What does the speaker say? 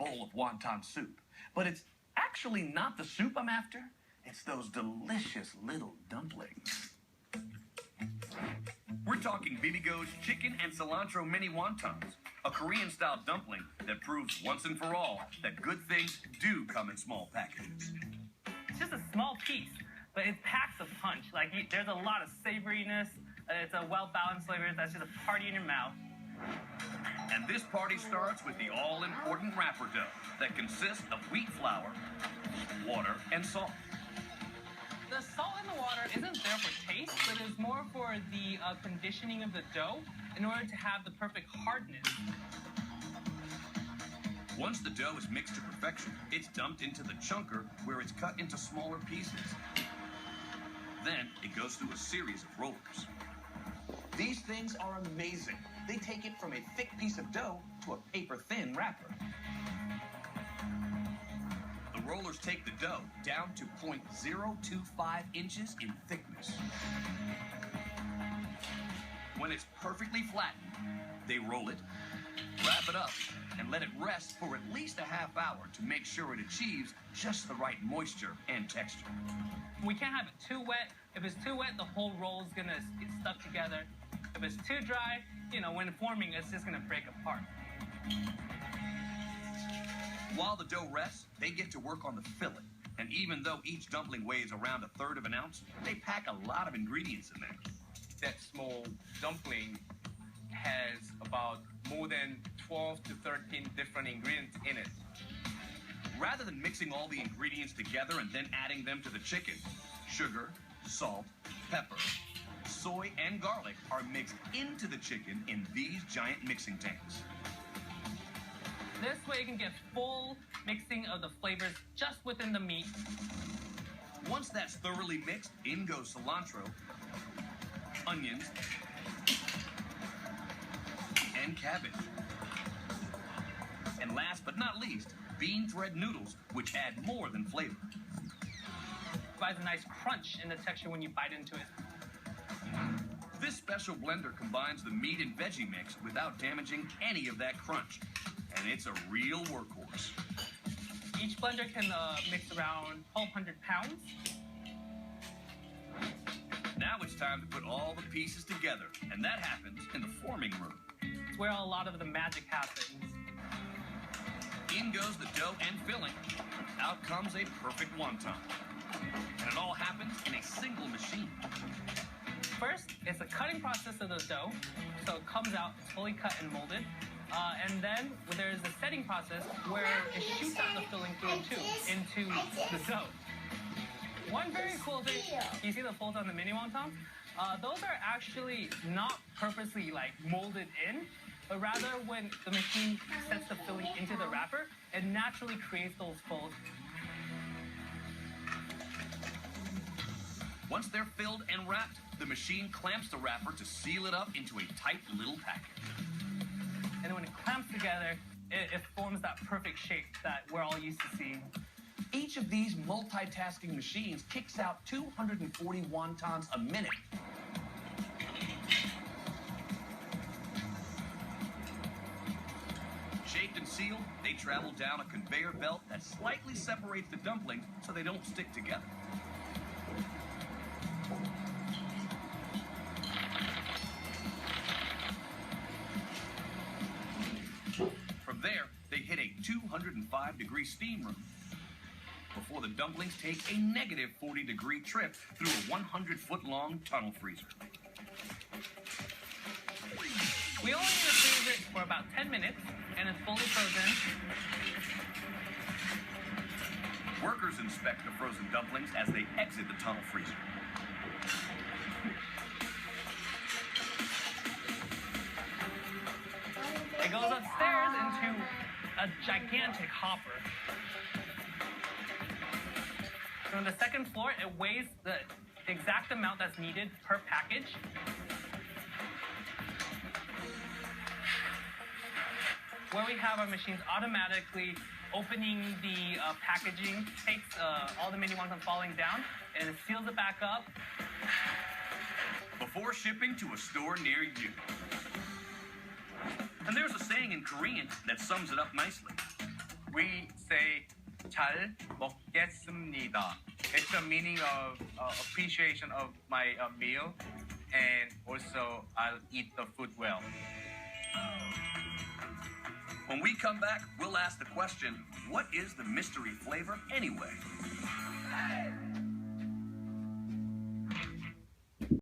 bowl of wonton soup. But it's actually not the soup I'm after. It's those delicious little dumplings. We're talking Bibigo's chicken and cilantro mini wontons, a Korean-style dumpling that proves once and for all that good things do come in small packages. It's just a small piece, but it packs a punch. Like, there's a lot of savoriness. It's a well-balanced flavor that's just a party in your mouth. And this party starts with the all-important wrapper dough that consists of wheat flour, water, and salt. The salt in the water isn't there for taste, but it's more for the conditioning of the dough in order to have the perfect hardness. Once the dough is mixed to perfection, it's dumped into the chunker where it's cut into smaller pieces. Then it goes through a series of rollers. These things are amazing. They take it from a thick piece of dough to a paper-thin wrapper. The rollers take the dough down to 0.025 inches in thickness. When it's perfectly flattened, they roll it, wrap it up, and let it rest for at least a half hour to make sure it achieves just the right moisture and texture. We can't have it too wet. If it's too wet, the whole roll is gonna get stuck together. If it's too dry, when forming, it's just gonna break apart. While the dough rests, they get to work on the filling. And even though each dumpling weighs around 1/3 of an ounce, they pack a lot of ingredients in there. That small dumpling has about more than 12 to 13 different ingredients in it. Rather than mixing all the ingredients together and then adding them to the chicken, sugar, salt, pepper, soy, and garlic are mixed into the chicken in these giant mixing tanks. This way you can get full mixing of the flavors just within the meat. Once that's thoroughly mixed, in goes cilantro, onions, and cabbage. And last but not least, bean thread noodles, which add more than flavor. Provides a nice crunch in the texture when you bite into it. This special blender combines the meat and veggie mix without damaging any of that crunch. And it's a real workhorse. Each blender can mix around 1,200 pounds. Now it's time to put all the pieces together, and that happens in the forming room. It's where a lot of the magic happens. In goes the dough and filling. Out comes a perfect wonton. And it all happens in a single machine. First, it's the cutting process of the dough, so it comes out fully cut and molded. And then there's the setting process where it shoots out the filling through too into the dough. One very cool thing, you see the folds on the mini wontons? Those are actually not purposely molded in, but rather when the machine sets the filling into the wrapper, it naturally creates those folds. Once they're filled and wrapped, the machine clamps the wrapper to seal it up into a tight little package. And when it clamps together, it forms that perfect shape that we're all used to seeing. Each of these multitasking machines kicks out 240 wontons a minute. Shaped and sealed, they travel down a conveyor belt that slightly separates the dumplings so they don't stick together. From there, they hit a 205-degree steam room before the dumplings take a negative 40-degree trip through a 100-foot-long tunnel freezer. We only need to freeze it for about 10 minutes, and it's fully frozen. Workers inspect the frozen dumplings as they exit the tunnel freezer. It goes upstairs into a gigantic hopper. So on the second floor, it weighs the exact amount that's needed per package. Where we have our machines automatically opening the packaging, takes all the mini wontons falling down, and it seals it back up. Before shipping to a store near you. And there's a saying in Korean that sums it up nicely. we say 잘 먹겠습니다. It's a meaning of appreciation of my meal, and also I'll eat the food well. When we come back, we'll ask the question, what is the mystery flavor anyway?